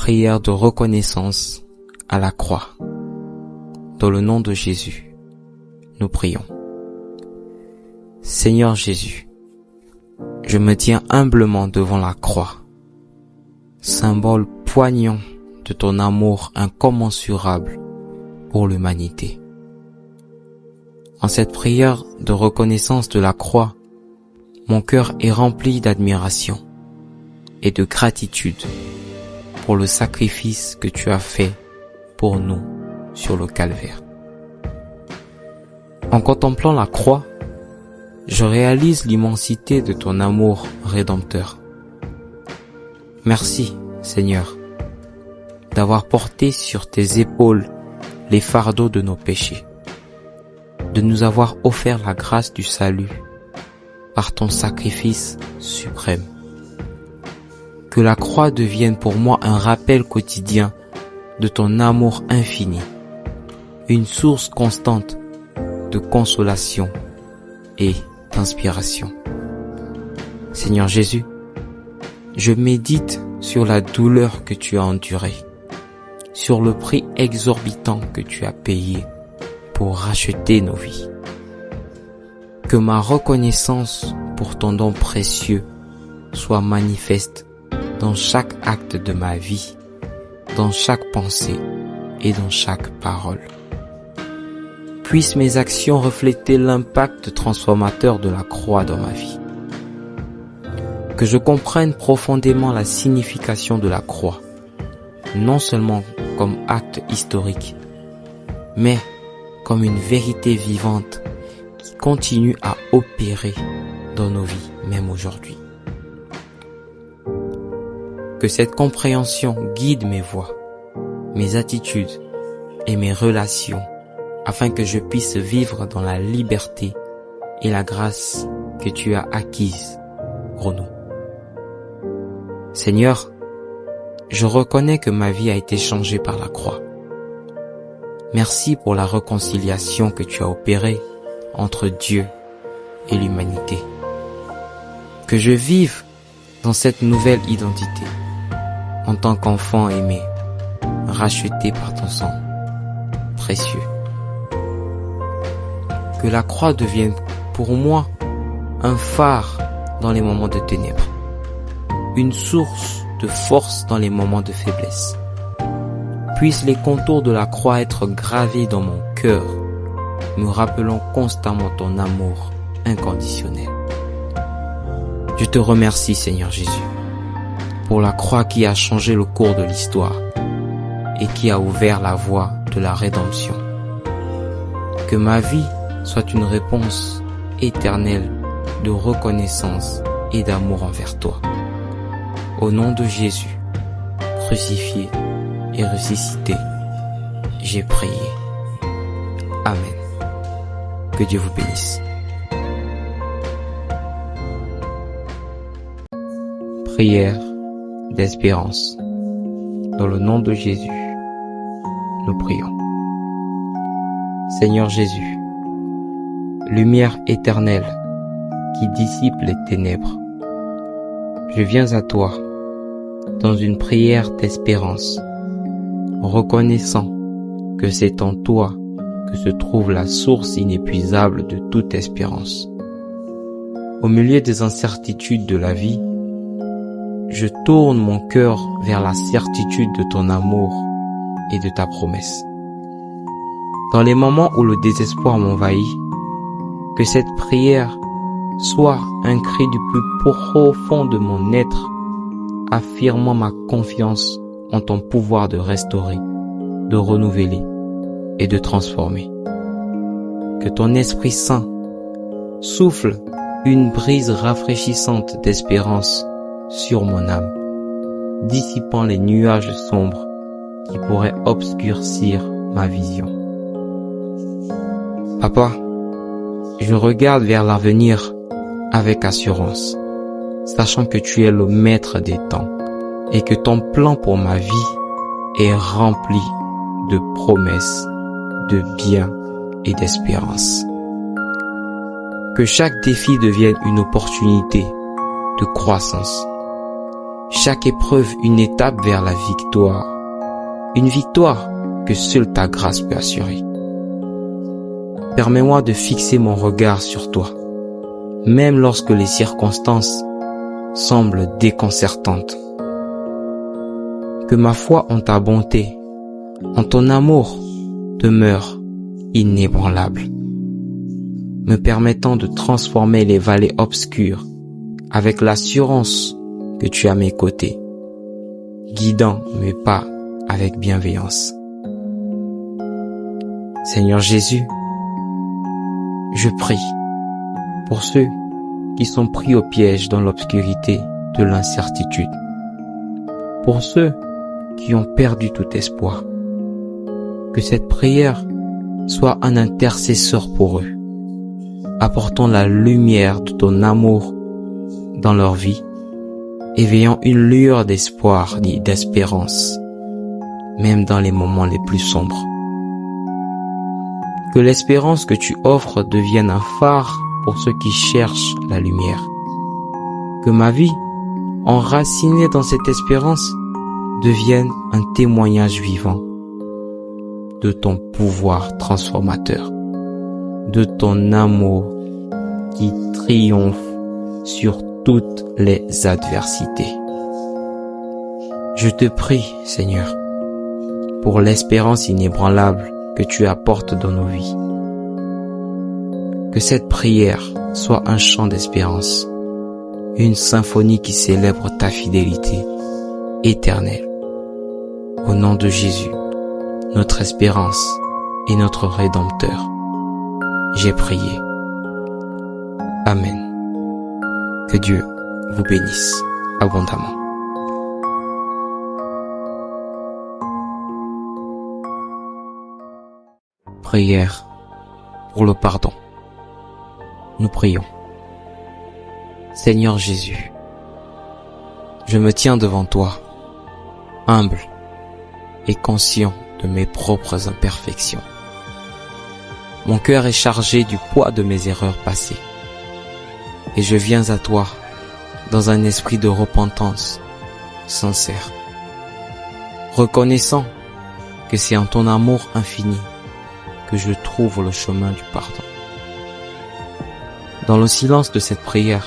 prière de reconnaissance à la croix. Dans le nom de Jésus, nous prions. Seigneur Jésus, je me tiens humblement devant la croix, symbole poignant de ton amour incommensurable pour l'humanité. En cette prière de reconnaissance de la croix, mon cœur est rempli d'admiration et de gratitude pour le sacrifice que tu as fait pour nous sur le calvaire. En contemplant la croix, je réalise l'immensité de ton amour rédempteur. Merci, Seigneur, d'avoir porté sur tes épaules les fardeaux de nos péchés, de nous avoir offert la grâce du salut par ton sacrifice suprême. Que la croix devienne pour moi un rappel quotidien de ton amour infini, une source constante de consolation et d'inspiration. Seigneur Jésus, je médite sur la douleur que tu as endurée, sur le prix exorbitant que tu as payé pour racheter nos vies. Que ma reconnaissance pour ton don précieux soit manifeste dans chaque acte de ma vie, dans chaque pensée et dans chaque parole. Puissent mes actions refléter l'impact transformateur de la croix dans ma vie. Que je comprenne profondément la signification de la croix, non seulement comme acte historique, mais comme une vérité vivante qui continue à opérer dans nos vies, même aujourd'hui. Que cette compréhension guide mes voies, mes attitudes et mes relations, afin que je puisse vivre dans la liberté et la grâce que tu as acquise pour nous. Seigneur, je reconnais que ma vie a été changée par la croix. Merci pour la réconciliation que tu as opérée entre Dieu et l'humanité. Que je vive dans cette nouvelle identité, en tant qu'enfant aimé, racheté par ton sang précieux. Que la croix devienne pour moi un phare dans les moments de ténèbres, une source de force dans les moments de faiblesse. Puissent les contours de la croix être gravés dans mon cœur, me rappelant constamment ton amour inconditionnel. Je te remercie, Seigneur Jésus, pour la croix qui a changé le cours de l'histoire et qui a ouvert la voie de la rédemption. Que ma vie soit une réponse éternelle de reconnaissance et d'amour envers toi. Au nom de Jésus, crucifié et ressuscité, j'ai prié. Amen. Que Dieu vous bénisse. Prière d'espérance. Dans le nom de Jésus, nous prions. Seigneur Jésus, lumière éternelle qui dissipe les ténèbres, je viens à toi dans une prière d'espérance, reconnaissant que c'est en toi que se trouve la source inépuisable de toute espérance. Au milieu des incertitudes de la vie, je tourne mon cœur vers la certitude de ton amour et de ta promesse. Dans les moments où le désespoir m'envahit, que cette prière soit un cri du plus profond de mon être, affirmant ma confiance en ton pouvoir de restaurer, de renouveler et de transformer. Que ton Esprit Saint souffle une brise rafraîchissante d'espérance sur mon âme, dissipant les nuages sombres qui pourraient obscurcir ma vision. Papa, je regarde vers l'avenir avec assurance, sachant que tu es le maître des temps et que ton plan pour ma vie est rempli de promesses, de bien et d'espérance. Que chaque défi devienne une opportunité de croissance. chaque épreuve une étape vers la victoire. Une victoire que seule ta grâce peut assurer. Permets-moi de fixer mon regard sur toi, même lorsque les circonstances semblent déconcertantes. Que ma foi en ta bonté, en ton amour, demeure inébranlable, me permettant de transformer les vallées obscures avec l'assurance que tu es à mes côtés, guidant mes pas avec bienveillance. Seigneur Jésus, je prie pour ceux qui sont pris au piège dans l'obscurité de l'incertitude, pour ceux qui ont perdu tout espoir, que cette prière soit un intercesseur pour eux, apportant la lumière de ton amour dans leur vie, éveillant une lueur d'espoir et d'espérance, même dans les moments les plus sombres. Que l'espérance que tu offres devienne un phare pour ceux qui cherchent la lumière. Que ma vie, enracinée dans cette espérance, devienne un témoignage vivant de ton pouvoir transformateur, de ton amour qui triomphe sur toutes les adversités. Je te prie, Seigneur, pour l'espérance inébranlable que tu apportes dans nos vies. Que cette prière soit un chant d'espérance, une symphonie qui célèbre ta fidélité éternelle. Au nom de Jésus, notre espérance et notre Rédempteur, j'ai prié. Amen. Que Dieu vous bénisse abondamment. Prière pour le pardon. Nous prions. Seigneur Jésus, je me tiens devant toi, humble et conscient de mes propres imperfections. Mon cœur est chargé du poids de mes erreurs passées. Et je viens à toi dans un esprit de repentance sincère, reconnaissant que c'est en ton amour infini que je trouve le chemin du pardon. Dans le silence de cette prière,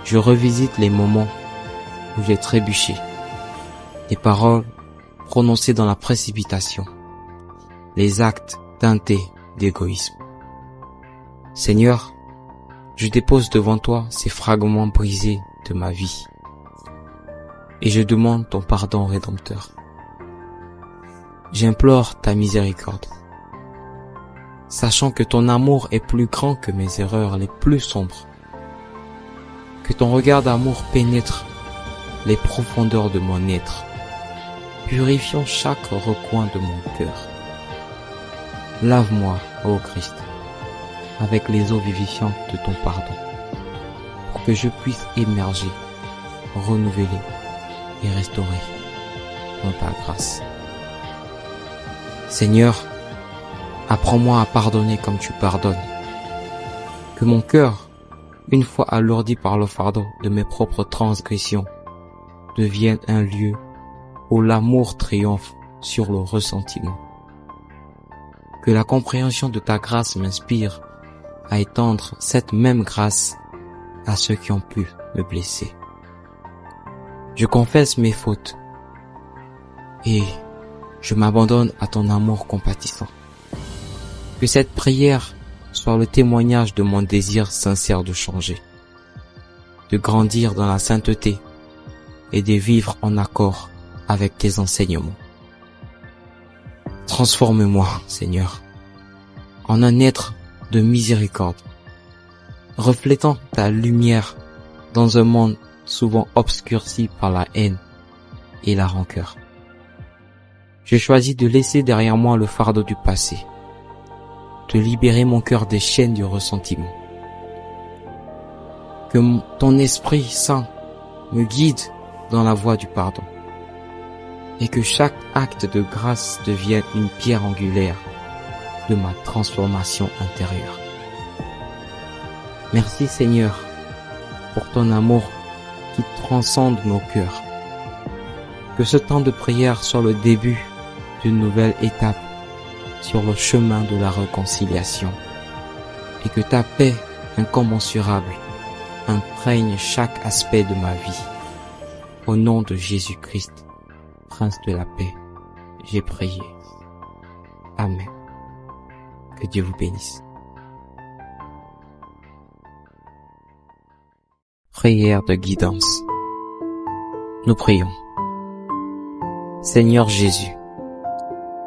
je revisite les moments où j'ai trébuché, les paroles prononcées dans la précipitation, les actes teintés d'égoïsme. Seigneur, je dépose devant toi ces fragments brisés de ma vie et je demande ton pardon rédempteur. J'implore ta miséricorde, sachant que ton amour est plus grand que mes erreurs les plus sombres, que ton regard d'amour pénètre les profondeurs de mon être, purifiant chaque recoin de mon cœur. Lave-moi, ô Christ, avec les eaux vivifiantes de ton pardon, pour que je puisse émerger, renouveler et restaurer dans ta grâce. Seigneur, apprends-moi à pardonner comme tu pardonnes. Que mon cœur, une fois alourdi par le fardeau de mes propres transgressions, devienne un lieu où l'amour triomphe sur le ressentiment. Que la compréhension de ta grâce m'inspire à étendre cette même grâce à ceux qui ont pu me blesser. Je confesse mes fautes et je m'abandonne à ton amour compatissant. Que cette prière soit le témoignage de mon désir sincère de changer, de grandir dans la sainteté et de vivre en accord avec tes enseignements. Transforme-moi, Seigneur, en un être de miséricorde, reflétant ta lumière dans un monde souvent obscurci par la haine et la rancœur. Je choisis de laisser derrière moi le fardeau du passé, de libérer mon cœur des chaînes du ressentiment. Que ton Esprit Saint me guide dans la voie du pardon et que chaque acte de grâce devienne une pierre angulaire de ma transformation intérieure. Merci Seigneur pour ton amour qui transcende nos cœurs. Que ce temps de prière soit le début d'une nouvelle étape sur le chemin de la réconciliation et que ta paix incommensurable imprègne chaque aspect de ma vie. Au nom de Jésus-Christ, Prince de la paix, j'ai prié. Amen. Que Dieu vous bénisse. Prière de guidance. Nous prions. Seigneur Jésus,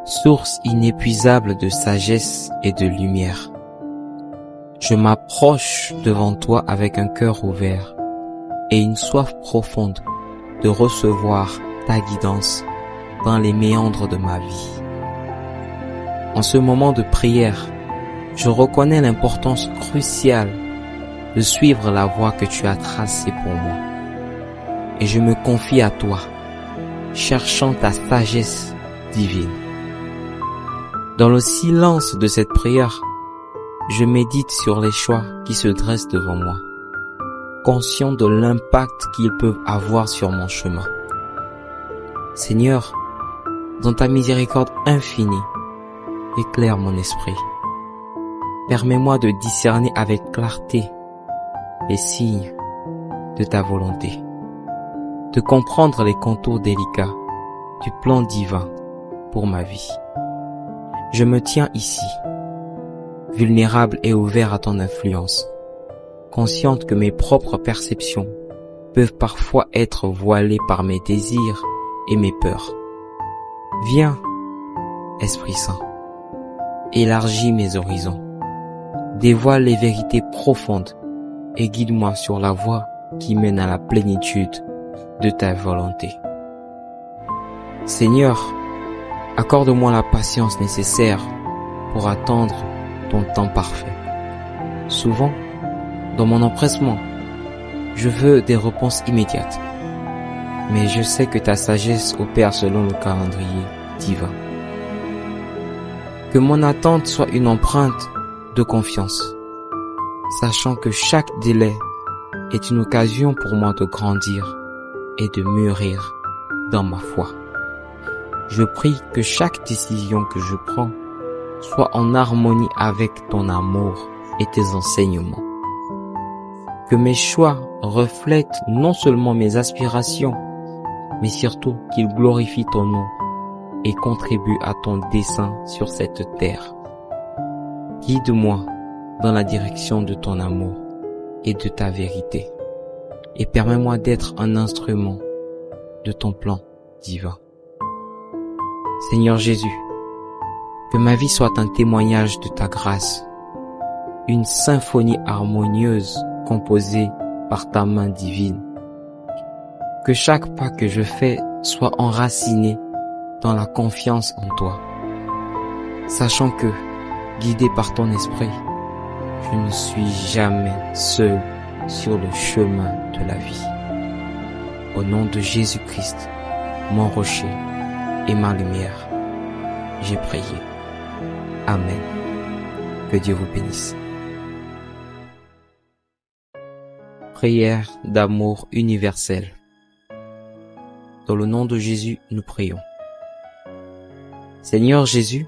source inépuisable de sagesse et de lumière, je m'approche devant toi avec un cœur ouvert et une soif profonde de recevoir ta guidance dans les méandres de ma vie. En ce moment de prière, je reconnais l'importance cruciale de suivre la voie que tu as tracée pour moi. Et je me confie à toi, cherchant ta sagesse divine. Dans le silence de cette prière, je médite sur les choix qui se dressent devant moi, conscient de l'impact qu'ils peuvent avoir sur mon chemin. Seigneur, dans ta miséricorde infinie, éclaire mon esprit. Permets-moi de discerner avec clarté les signes de ta volonté, de comprendre les contours délicats du plan divin pour ma vie. Je me tiens ici, vulnérable et ouvert à ton influence, consciente que mes propres perceptions peuvent parfois être voilées par mes désirs et mes peurs. Viens, Esprit Saint, élargis mes horizons, dévoile les vérités profondes et guide-moi sur la voie qui mène à la plénitude de ta volonté. Seigneur, accorde-moi la patience nécessaire pour attendre ton temps parfait. Souvent, dans mon empressement, je veux des réponses immédiates. Mais je sais que ta sagesse opère selon le calendrier divin. Que mon attente soit une empreinte de confiance, sachant que chaque délai est une occasion pour moi de grandir et de mûrir dans ma foi. Je prie que chaque décision que je prends soit en harmonie avec ton amour et tes enseignements. Que mes choix reflètent non seulement mes aspirations, mais surtout qu'ils glorifient ton nom et contribuent à ton dessein sur cette terre. Guide-moi dans la direction de ton amour et de ta vérité, et permets-moi d'être un instrument de ton plan divin. Seigneur Jésus, que ma vie soit un témoignage de ta grâce, une symphonie harmonieuse composée par ta main divine. Que chaque pas que je fais soit enraciné dans la confiance en toi, sachant que, guidé par ton esprit, je ne suis jamais seul sur le chemin de la vie. Au nom de Jésus-Christ, mon rocher et ma lumière, j'ai prié. Amen. Que Dieu vous bénisse. Prière d'amour universel. Dans le nom de Jésus, nous prions. Seigneur Jésus,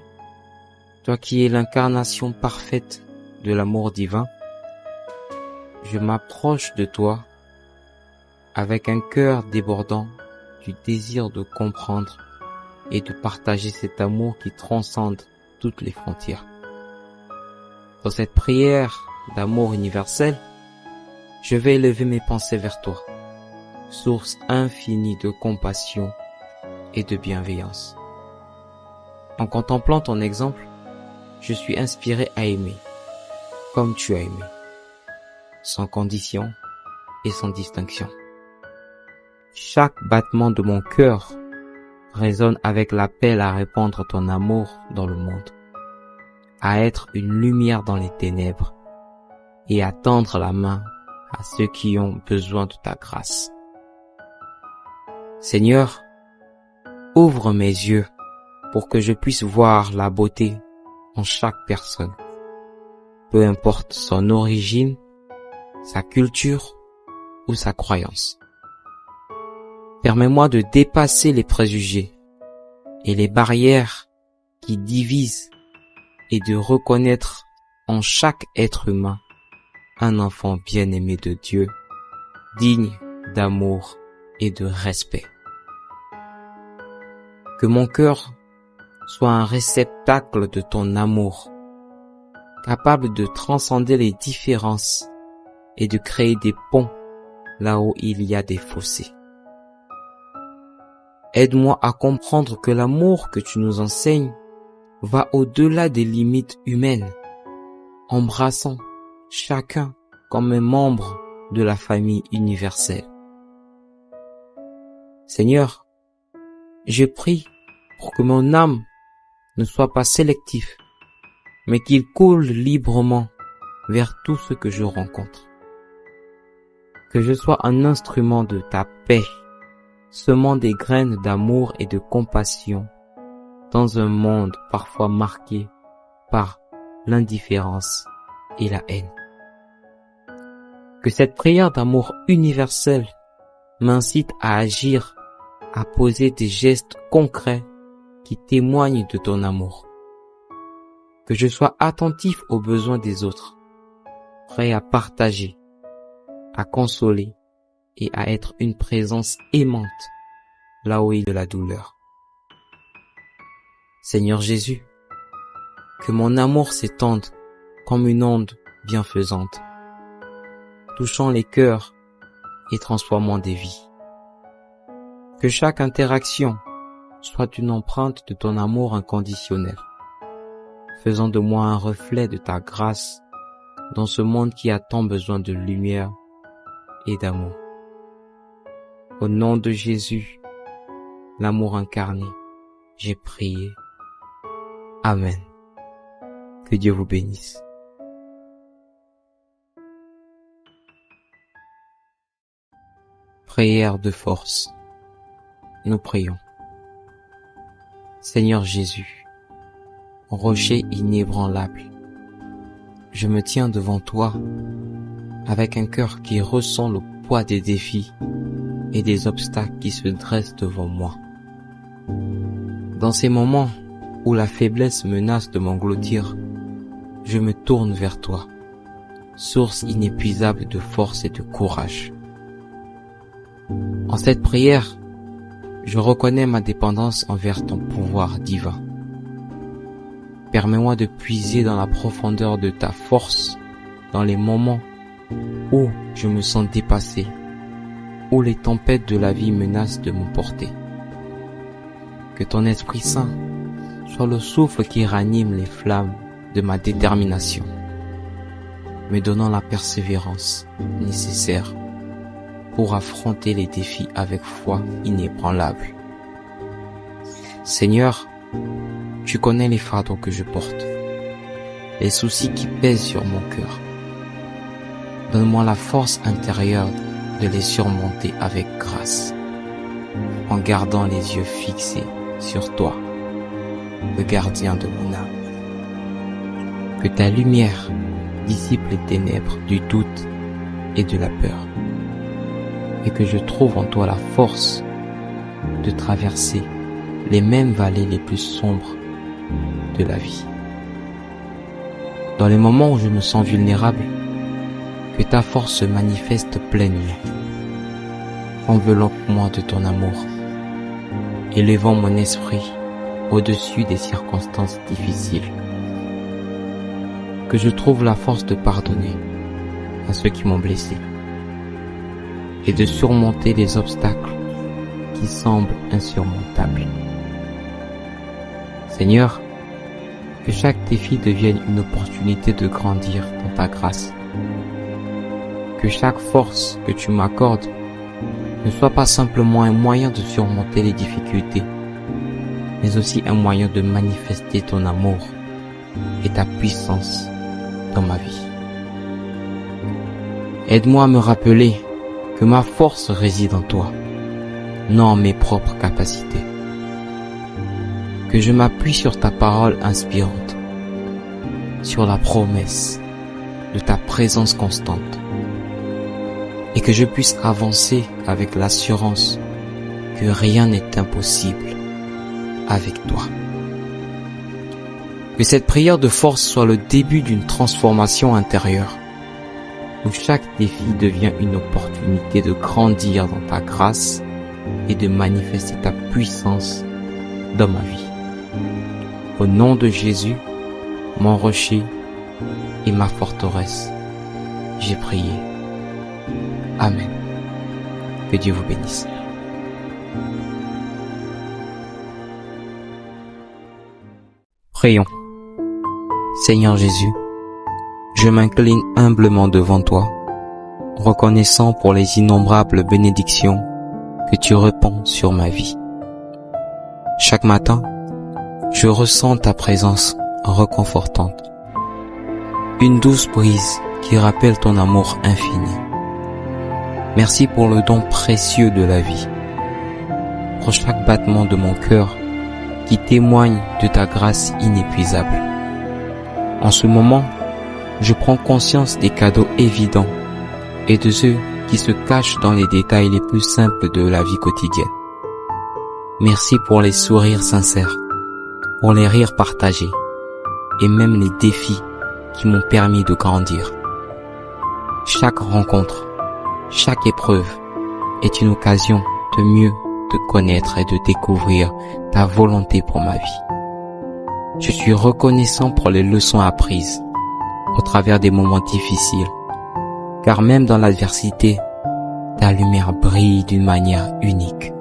toi qui es l'incarnation parfaite de l'amour divin, je m'approche de toi avec un cœur débordant du désir de comprendre et de partager cet amour qui transcende toutes les frontières. Dans cette prière d'amour universel, je vais élever mes pensées vers toi, source infinie de compassion et de bienveillance. En contemplant ton exemple, je suis inspiré à aimer, comme tu as aimé, sans condition et sans distinction. Chaque battement de mon cœur résonne avec l'appel à répandre ton amour dans le monde, à être une lumière dans les ténèbres et à tendre la main à ceux qui ont besoin de ta grâce. Seigneur, ouvre mes yeux pour que je puisse voir la beauté en chaque personne, peu importe son origine, sa culture ou sa croyance. Permets-moi de dépasser les préjugés et les barrières qui divisent et de reconnaître en chaque être humain un enfant bien-aimé de Dieu, digne d'amour et de respect. Que mon cœur soit un réceptacle de ton amour, capable de transcender les différences et de créer des ponts là où il y a des fossés. Aide-moi à comprendre que l'amour que tu nous enseignes va au-delà des limites humaines, embrassant chacun comme un membre de la famille universelle. Seigneur, je prie pour que mon âme ne soit pas sélective, mais qu'il coule librement vers tout ce que je rencontre. Que je sois un instrument de ta paix, semant des graines d'amour et de compassion dans un monde parfois marqué par l'indifférence et la haine. Que cette prière d'amour universel m'incite à agir, à poser des gestes concrets qui témoignent de ton amour. Que je sois attentif aux besoins des autres, prêt à partager, à consoler et à être une présence aimante là où il y a de la douleur. Seigneur Jésus, que mon amour s'étende comme une onde bienfaisante, touchant les cœurs et transformant des vies. Que chaque interaction soit une empreinte de ton amour inconditionnel, faisant de moi un reflet de ta grâce dans ce monde qui a tant besoin de lumière et d'amour. Au nom de Jésus, l'amour incarné, j'ai prié. Amen. Que Dieu vous bénisse. Prière de force. Nous prions. Seigneur Jésus, rocher inébranlable, je me tiens devant toi avec un cœur qui ressent le poids des défis et des obstacles qui se dressent devant moi. Dans ces moments où la faiblesse menace de m'engloutir, je me tourne vers toi, source inépuisable de force et de courage. En cette prière, je reconnais ma dépendance envers ton pouvoir divin. Permets-moi de puiser dans la profondeur de ta force dans les moments où je me sens dépassé, où les tempêtes de la vie menacent de m'emporter. Que ton Esprit Saint soit le souffle qui ranime les flammes de ma détermination, me donnant la persévérance nécessaire pour affronter les défis avec foi inébranlable. Seigneur, tu connais les fardeaux que je porte, les soucis qui pèsent sur mon cœur. Donne-moi la force intérieure de les surmonter avec grâce, en gardant les yeux fixés sur toi, le gardien de mon âme. Que ta lumière dissipe les ténèbres du doute et de la peur, et que je trouve en toi la force de traverser les mêmes vallées les plus sombres de la vie. Dans les moments où je me sens vulnérable, que ta force se manifeste pleinement. Enveloppe-moi de ton amour, élevant mon esprit au-dessus des circonstances difficiles. Que je trouve la force de pardonner à ceux qui m'ont blessé et de surmonter les obstacles qui semblent insurmontables. Seigneur, que chaque défi devienne une opportunité de grandir dans ta grâce. Que chaque force que tu m'accordes ne soit pas simplement un moyen de surmonter les difficultés, mais aussi un moyen de manifester ton amour et ta puissance dans ma vie. Aide-moi à me rappeler que ma force réside en toi, non en mes propres capacités. Que je m'appuie sur ta parole inspirante, sur la promesse de ta présence constante, et que je puisse avancer avec l'assurance que rien n'est impossible avec toi. Que cette prière de force soit le début d'une transformation intérieure, où chaque défi devient une opportunité de grandir dans ta grâce et de manifester ta puissance dans ma vie. Au nom de Jésus, mon rocher et ma forteresse, j'ai prié. Amen. Que Dieu vous bénisse. Prions. Seigneur Jésus, je m'incline humblement devant toi, reconnaissant pour les innombrables bénédictions que tu répands sur ma vie. Chaque matin, je ressens ta présence réconfortante, une douce brise qui rappelle ton amour infini. Merci pour le don précieux de la vie, pour chaque battement de mon cœur qui témoigne de ta grâce inépuisable. En ce moment, je prends conscience des cadeaux évidents et de ceux qui se cachent dans les détails les plus simples de la vie quotidienne. Merci pour les sourires sincères, pour les rires partagés et même les défis qui m'ont permis de grandir. Chaque rencontre, chaque épreuve est une occasion de mieux te connaître et de découvrir ta volonté pour ma vie. Je suis reconnaissant pour les leçons apprises au travers des moments difficiles, car même dans l'adversité, ta lumière brille d'une manière unique.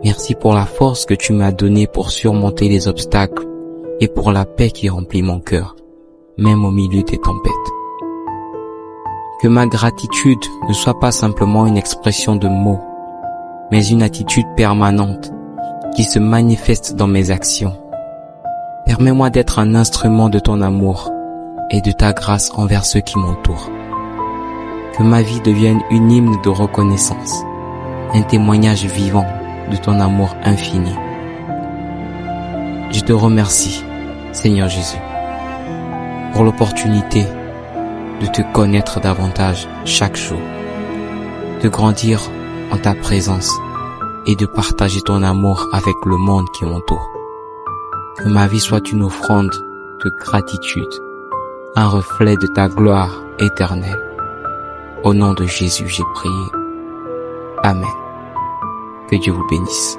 Merci pour la force que tu m'as donnée pour surmonter les obstacles et pour la paix qui remplit mon cœur, même au milieu des tempêtes. Que ma gratitude ne soit pas simplement une expression de mots, mais une attitude permanente qui se manifeste dans mes actions. Permets-moi d'être un instrument de ton amour et de ta grâce envers ceux qui m'entourent. Que ma vie devienne une hymne de reconnaissance, un témoignage vivant de ton amour infini. Je te remercie, Seigneur Jésus, pour l'opportunité de te connaître davantage chaque jour, de grandir en ta présence et de partager ton amour avec le monde qui m'entoure. Que ma vie soit une offrande de gratitude, un reflet de ta gloire éternelle. Au nom de Jésus, j'ai prié. Amen. Que Dieu vous bénisse.